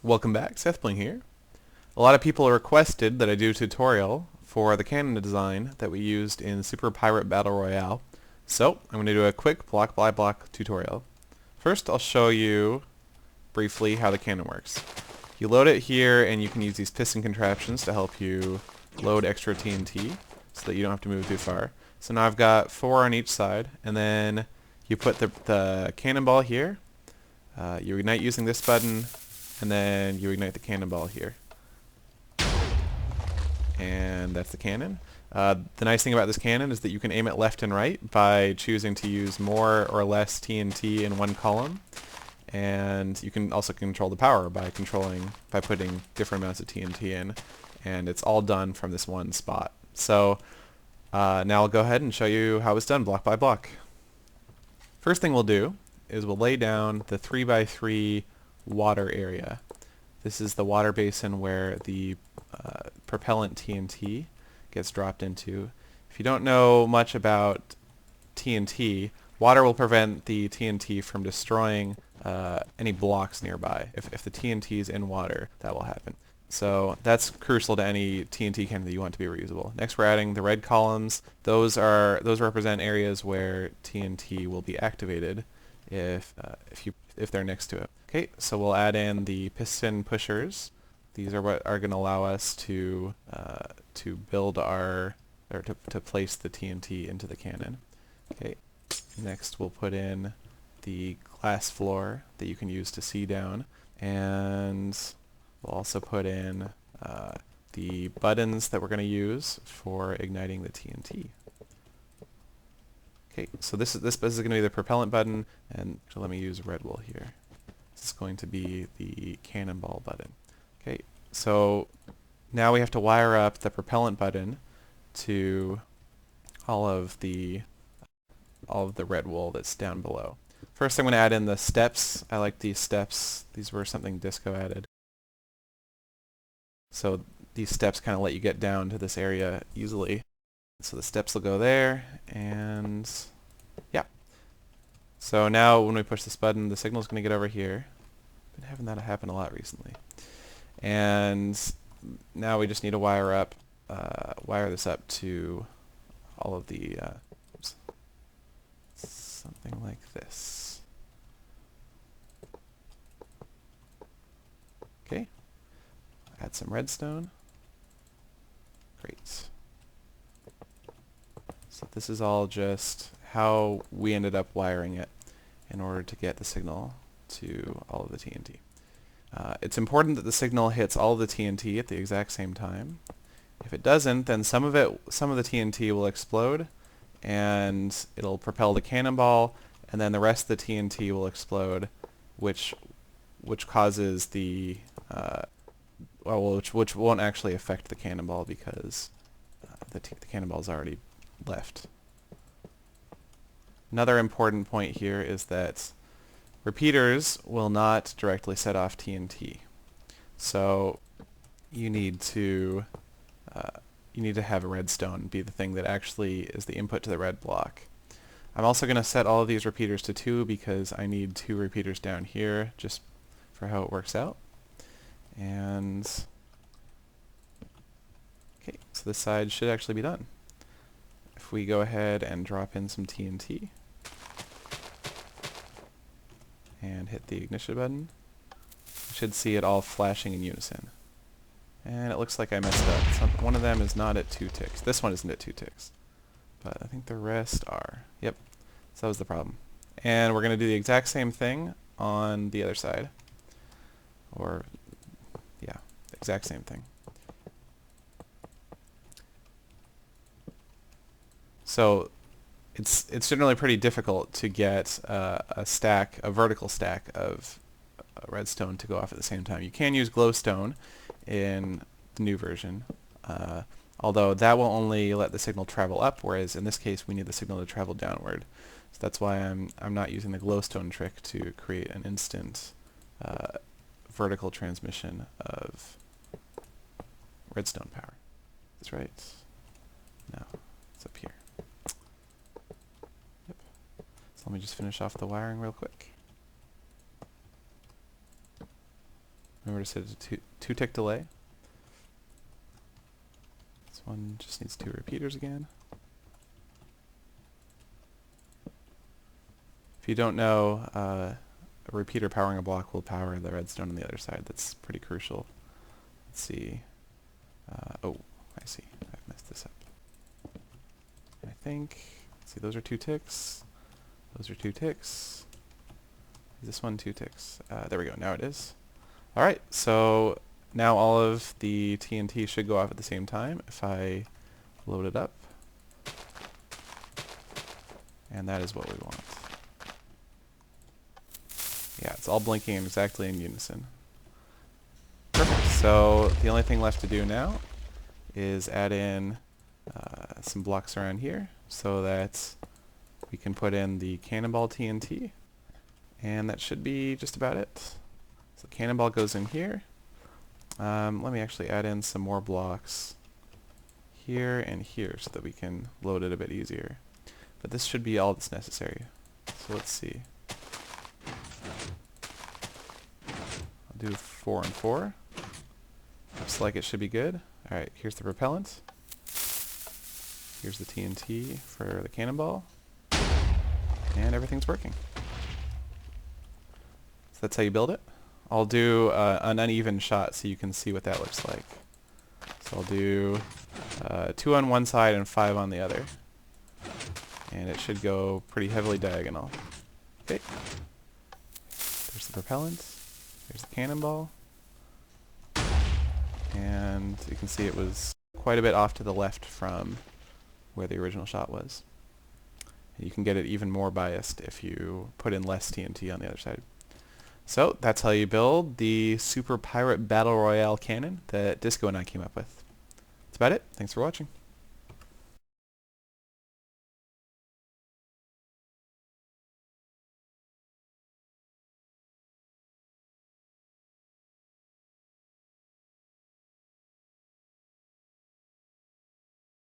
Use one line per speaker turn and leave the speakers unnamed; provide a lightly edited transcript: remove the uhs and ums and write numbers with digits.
Welcome back, Sethbling here. A lot of people requested that I do a tutorial for the cannon design that we used in Super Pirate Battle Royale. So, I'm going to do a quick block by block tutorial. First, I'll show you briefly how the cannon works. You load it here and you can use these piston contraptions to help you load extra TNT so that you don't have to move too far. So now I've got 4 on each side, and then you put the cannonball here. You ignite using this button, and then you ignite the cannonball here. And that's the cannon. The nice thing about this cannon is that you can aim it left and right by choosing to use more or less TNT in one column. And you can also control the power by putting different amounts of TNT in. And it's all done from this one spot. So now I'll go ahead and show you how it's done block by block. First thing we'll do is we'll lay down the 3x3 water area. This is the water basin where the propellant TNT gets dropped into. If you don't know much about TNT, water will prevent the TNT from destroying any blocks nearby. If the TNT is in water, that will happen. So that's crucial to any TNT cannon that you want to be reusable. Next, we're adding the red columns. Those represent areas where TNT will be activated if they're next to it. Okay, so we'll add in the piston pushers. These are what are going to allow us to build to place the TNT into the cannon. Okay, next we'll put in the glass floor that you can use to see down, and we'll also put in the buttons that we're going to use for igniting the TNT. Okay, so this is going to be the propellant button, and so let me use red wool here. This is going to be the cannonball button. Okay, so now we have to wire up the propellant button to all of the red wool that's down below. First, I'm going to add in the steps. I like these steps. These were something Disco added. So these steps kind of let you get down to this area easily. So the steps will go there, and yeah. So now when we push this button, the signal's going to get over here. Been having that happen a lot recently. And now we just need to wire this up to all of the, something like this. Okay. Add some redstone. Great. So this is all just how we ended up wiring it in order to get the signal to all of the TNT. It's important that the signal hits all of the TNT at the exact same time. If it doesn't, then some of the TNT will explode, and it'll propel the cannonball, and then the rest of the TNT will explode, which causes which won't actually affect the cannonball because the cannonball's already left. Another important point here is that repeaters will not directly set off TNT. So you need to have a redstone be the thing that actually is the input to the red block. I'm also going to set all of these repeaters to 2 because I need 2 repeaters down here just for how it works out. And okay, so this side should actually be done. If we go ahead and drop in some TNT and hit the ignition button, you should see it all flashing in unison. And it looks like I messed up. One of them is not at 2 ticks. This one isn't at 2 ticks. But I think the rest are. Yep. So that was the problem. And we're going to do the exact same thing on the other side. Or, yeah, the exact same thing. So it's generally pretty difficult to get a vertical stack of redstone to go off at the same time. You can use glowstone in the new version, although that will only let the signal travel up, whereas in this case we need the signal to travel downward. So that's why I'm not using the glowstone trick to create an instant vertical transmission of redstone power. That's right. No, it's up here. Yep. So let me just finish off the wiring real quick. Remember to set a two-tick delay. This one just needs 2 repeaters again. If you don't know, a repeater powering a block will power the redstone on the other side. That's pretty crucial. Let's see. Oh, I see. I've messed this up. I think, let's see, those are 2 ticks. Those are 2 ticks. Is this one 2 ticks? There we go, now it is. Alright, so now all of the TNT should go off at the same time if I load it up. And that is what we want. Yeah, it's all blinking exactly in unison. Perfect. So the only thing left to do now is add in some blocks around here so that we can put in the Cannonball TNT. And that should be just about it. So Cannonball goes in here. Let me actually add in some more blocks here and here so that we can load it a bit easier. But this should be all that's necessary. So let's see. I'll do 4 and 4. Looks like it should be good. Alright, here's the propellant. Here's the TNT for the cannonball. And everything's working. So that's how you build it. I'll do an uneven shot so you can see what that looks like. So I'll do 2 on one side and 5 on the other. And it should go pretty heavily diagonal. Okay. There's the propellant. There's the cannonball. And you can see it was quite a bit off to the left from where the original shot was. And you can get it even more biased if you put in less TNT on the other side. So that's how you build the Super Pirate Battle Royale cannon that Disco and I came up with. That's about it. Thanks for watching.